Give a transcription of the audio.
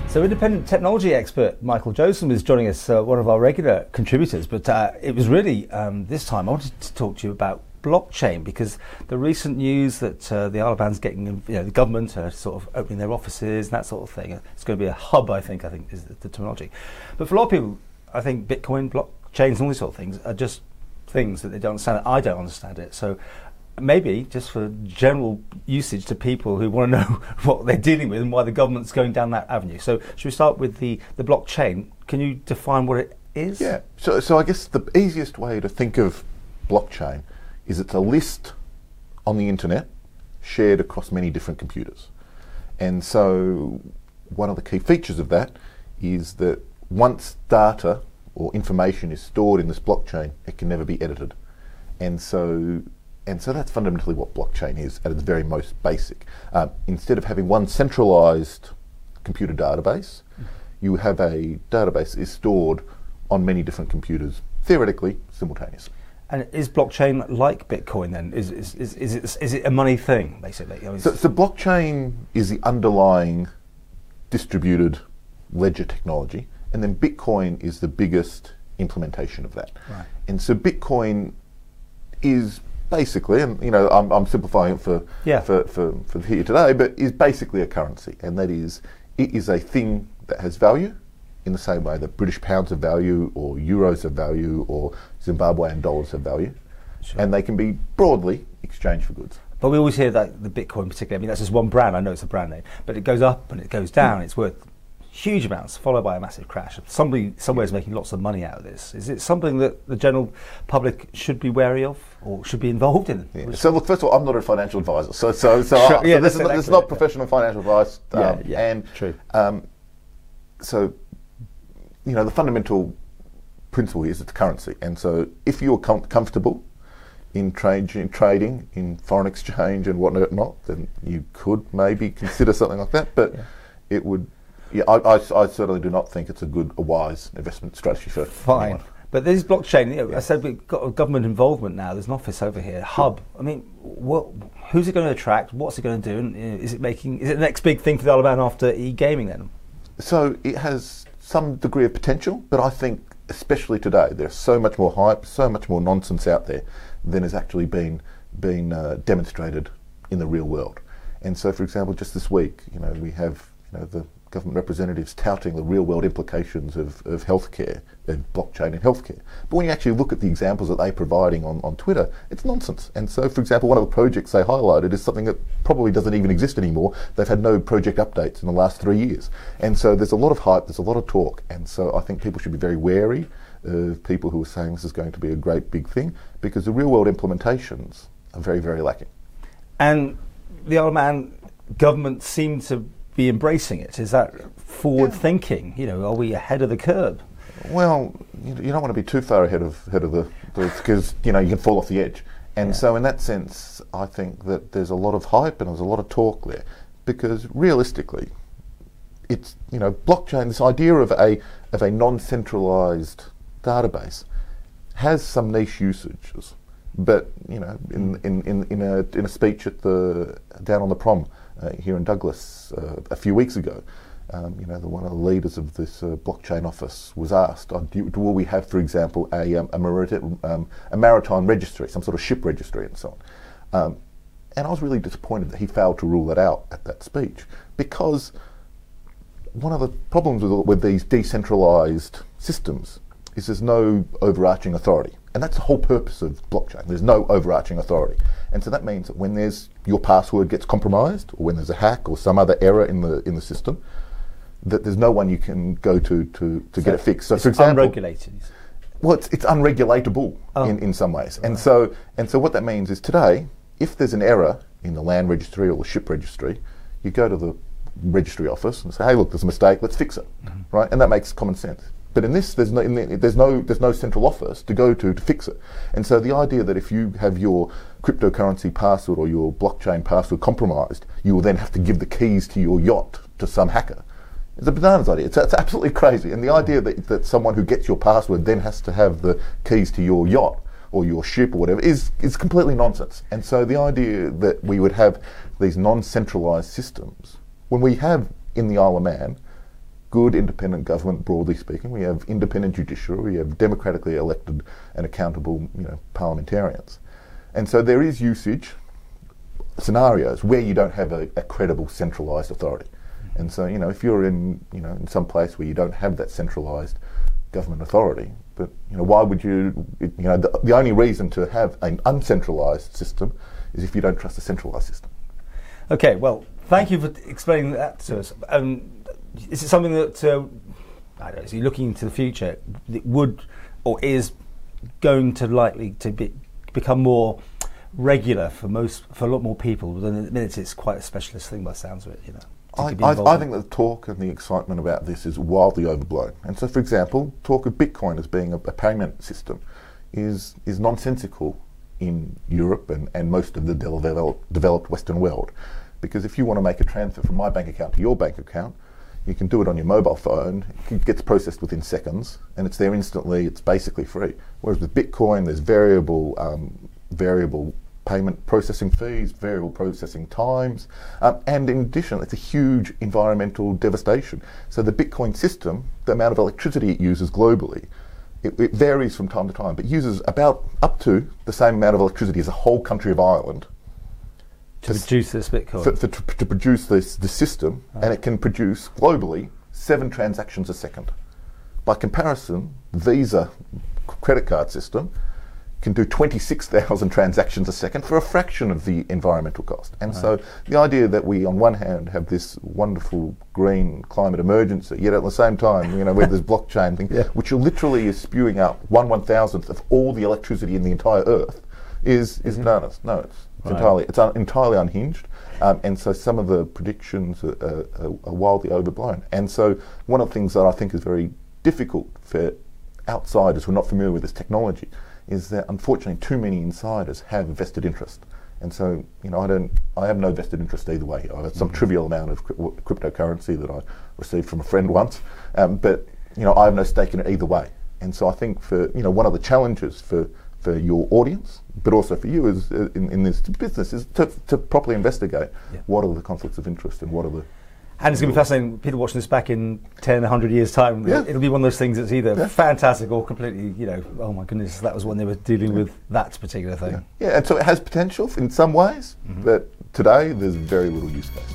So independent technology expert Michael Josem is joining us, one of our regular contributors, but it was really, this time I wanted to talk to you about blockchain, because the recent news that the Isle of Man's getting, the government are sort of opening their offices and that sort of thing. It's going to be a hub, I think is the terminology. But for a lot of people, I think Bitcoin, blockchains and all these sort of things are just things that they don't understand. I don't understand it. So maybe just for general usage to people who want to know what they're dealing with and why the government's going down that avenue. So should we start with the blockchain? Can you define what it is? Yeah, so I guess the easiest way to think of blockchain is it's a list on the internet shared across many different computers. And so one of the key features of that is that once data or information is stored in this blockchain, it can never be edited. And so that's fundamentally what blockchain is at its very most basic. Instead of having one centralised computer database, you have a database that is stored on many different computers, theoretically, simultaneously. And is blockchain like Bitcoin then? Is it a money thing, basically? So blockchain is the underlying distributed ledger technology, and then Bitcoin is the biggest implementation of that. Right. And so Bitcoin is basically, and I'm simplifying it for here today, but is basically a currency, and that is, it is a thing that has value in the same way that British pounds have value, or euros have value, or Zimbabwean dollars have value, sure. And they can be broadly exchanged for goods. But we always hear that the Bitcoin particularly, I mean that's just one brand, I know it's a brand name, but it goes up and it goes down, it's worth huge amounts, followed by a massive crash. Somebody somewhere is making lots of money out of this. Is it something that the general public should be wary of or should be involved in? Yeah. So look, first of all, I'm not a financial advisor, so this is not professional financial advice. True. So the fundamental principle is it's a currency, and so if you're comfortable in trading in foreign exchange and whatnot, then you could maybe consider something like that. But it would. Yeah, I certainly do not think it's a wise investment strategy for anyone. But this blockchain, I said we've got a government involvement now. There's an office over here, hub. I mean, who's it going to attract? What's it going to do? And is it the next big thing for the Isle of Man after e-gaming then? So it has some degree of potential, but I think especially today there's so much more hype, so much more nonsense out there than has actually been demonstrated in the real world. And so, for example, just this week, we have the government representatives touting the real-world implications of healthcare, and blockchain in healthcare. But when you actually look at the examples that they're providing on Twitter, it's nonsense. And so, for example, one of the projects they highlighted is something that probably doesn't even exist anymore. They've had no project updates in the last 3 years. And so there's a lot of hype, there's a lot of talk. And so I think people should be very wary of people who are saying this is going to be a great big thing, because the real-world implementations are very, very lacking. And the Isle of Man government seem to be embracing it. Is that forward thinking? Are we ahead of the curve? Well, you don't want to be too far ahead of the because you can fall off the edge. And so in that sense, I think that there's a lot of hype and there's a lot of talk there, because realistically, it's blockchain. This idea of a non-centralized database has some niche usages, but in a speech at down on the prom here in Douglas a few weeks ago, one of the leaders of this blockchain office was asked, will we have, for example, a maritime registry, some sort of ship registry and so on. And I was really disappointed that he failed to rule that out at that speech, because one of the problems with these decentralized systems is there's no overarching authority. And that's the whole purpose of blockchain. There's no overarching authority. And so that means that when your password gets compromised, or when there's a hack or some other error in the system, that there's no one you can go to get it fixed. So it's for example, unregulated. Well, it's unregulatable in some ways. Right. And so what that means is today, if there's an error in the land registry or the ship registry, you go to the registry office and say, hey, look, there's a mistake, let's fix it, right? And that makes common sense. But in this, there's no central office to go to fix it. And so the idea that if you have your cryptocurrency password or your blockchain password compromised, you will then have to give the keys to your yacht to some hacker. It's a bananas idea. It's absolutely crazy. And the idea that someone who gets your password then has to have the keys to your yacht or your ship or whatever is completely nonsense. And so the idea that we would have these non-centralised systems, when we have in the Isle of Man good independent government, broadly speaking. We have independent judiciary. We have democratically elected and accountable, parliamentarians. And so there is usage scenarios where you don't have a credible centralised authority. And so, if you're in some place where you don't have that centralised government authority, but why would you? The only reason to have an uncentralised system is if you don't trust a centralised system. Okay, well, thank you for explaining that to us. Is it something that, I don't know, is he looking into the future, it would or is going to likely to become more regular for a lot more people? But in a minute, it's quite a specialist thing by the sounds of it, I think that the talk and the excitement about this is wildly overblown. And so, for example, talk of Bitcoin as being a payment system is nonsensical in Europe and most of the developed Western world. Because if you want to make a transfer from my bank account to your bank account, you can do it on your mobile phone. It gets processed within seconds, and it's there instantly. It's basically free. Whereas with Bitcoin, there's variable payment processing fees, variable processing times, and in addition, it's a huge environmental devastation. So the Bitcoin system, the amount of electricity it uses globally, it varies from time to time, but uses about up to the same amount of electricity as a whole country of Ireland. To produce this Bitcoin? To produce the system, and it can produce globally 7 transactions a second. By comparison, Visa credit card system can do 26,000 transactions a second for a fraction of the environmental cost. And so the idea that we, on one hand, have this wonderful green climate emergency, yet at the same time, where there's blockchain thing, which literally is spewing out 1/1000th of all the electricity in the entire Earth, is bananas. No, it's entirely unhinged. And so some of the predictions are wildly overblown. And so one of the things that I think is very difficult for outsiders who are not familiar with this technology is that unfortunately too many insiders have a vested interest. And so, I have no vested interest either way. I have some trivial amount of cryptocurrency that I received from a friend once, but I have no stake in it either way. And so I think for, one of the challenges for your audience, but also for you is in this business, is to properly investigate what are the conflicts of interest and what are the... And it's going to be fascinating, people watching this back in 10, 100 years' time. It'll be one of those things that's either fantastic or completely, oh my goodness, that was when they were dealing with that particular thing. Yeah, and so it has potential in some ways, but today there's very little use case.